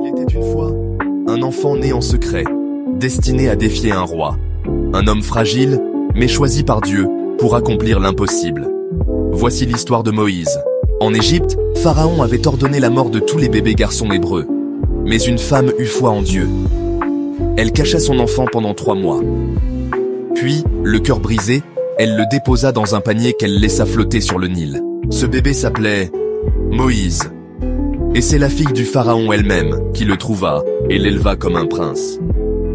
Il était une fois un enfant né en secret, destiné à défier un roi. Un homme fragile, mais choisi par Dieu pour accomplir l'impossible. Voici l'histoire de Moïse. En Égypte, Pharaon avait ordonné la mort de tous les bébés garçons hébreux. Mais une femme eut foi en Dieu. Elle cacha son enfant pendant 3 mois. Puis, le cœur brisé, elle le déposa dans un panier qu'elle laissa flotter sur le Nil. Ce bébé s'appelait Moïse. Et c'est la fille du pharaon elle-même qui le trouva et l'éleva comme un prince.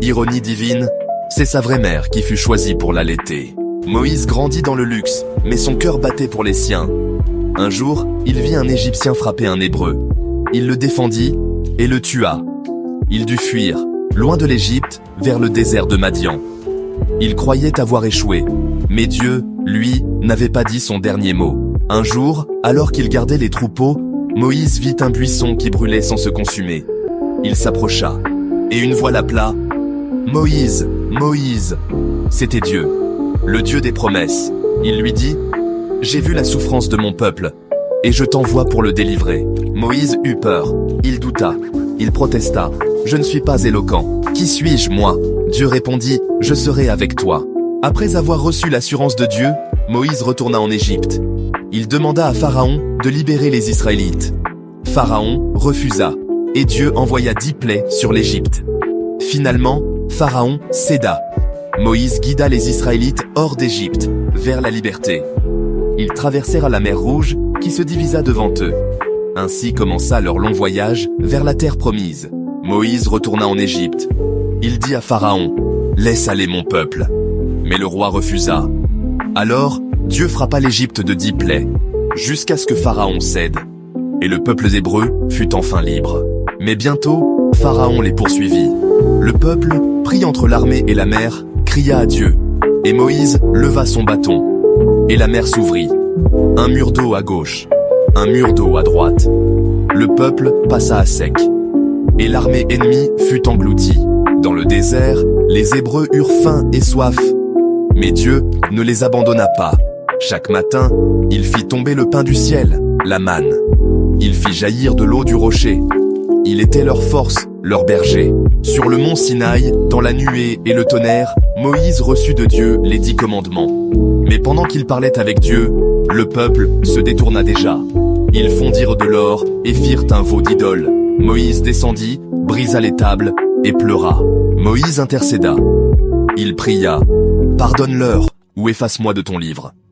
Ironie divine, c'est sa vraie mère qui fut choisie pour l'allaiter. Moïse grandit dans le luxe, mais son cœur battait pour les siens. Un jour, il vit un Égyptien frapper un Hébreu. Il le défendit et le tua. Il dut fuir, loin de l'Égypte, vers le désert de Madian. Il croyait avoir échoué, mais Dieu, lui, n'avait pas dit son dernier mot. Un jour, alors qu'il gardait les troupeaux, Moïse vit un buisson qui brûlait sans se consumer. Il s'approcha, et une voix l'appela. « Moïse, Moïse !» C'était Dieu, le Dieu des promesses. Il lui dit « J'ai vu la souffrance de mon peuple, et je t'envoie pour le délivrer. » Moïse eut peur, il douta, il protesta. « Je ne suis pas éloquent. Qui suis-je, moi ?» Dieu répondit « Je serai avec toi. » Après avoir reçu l'assurance de Dieu, Moïse retourna en Égypte. Il demanda à Pharaon de libérer les Israélites. Pharaon refusa, et Dieu envoya 10 plaies sur l'Égypte. Finalement, Pharaon céda. Moïse guida les Israélites hors d'Égypte, vers la liberté. Ils traversèrent la mer Rouge, qui se divisa devant eux. Ainsi commença leur long voyage vers la terre promise. Moïse retourna en Égypte. Il dit à Pharaon, « Laisse aller mon peuple. » Mais le roi refusa. Alors, Dieu frappa l'Égypte de 10 plaies, jusqu'à ce que Pharaon cède. Et le peuple hébreu fut enfin libre. Mais bientôt, Pharaon les poursuivit. Le peuple, pris entre l'armée et la mer, cria à Dieu. Et Moïse leva son bâton. Et la mer s'ouvrit. Un mur d'eau à gauche, un mur d'eau à droite. Le peuple passa à sec. Et l'armée ennemie fut engloutie. Dans le désert, les Hébreux eurent faim et soif. Mais Dieu ne les abandonna pas. Chaque matin, il fit tomber le pain du ciel, la manne. Il fit jaillir de l'eau du rocher. Il était leur force, leur berger. Sur le mont Sinaï, dans la nuée et le tonnerre, Moïse reçut de Dieu les 10 commandements. Mais pendant qu'il parlait avec Dieu, le peuple se détourna déjà. Ils fondirent de l'or et firent un veau d'idole. Moïse descendit, brisa les tables et pleura. Moïse intercéda. Il pria. « Pardonne-leur ou efface-moi de ton livre. »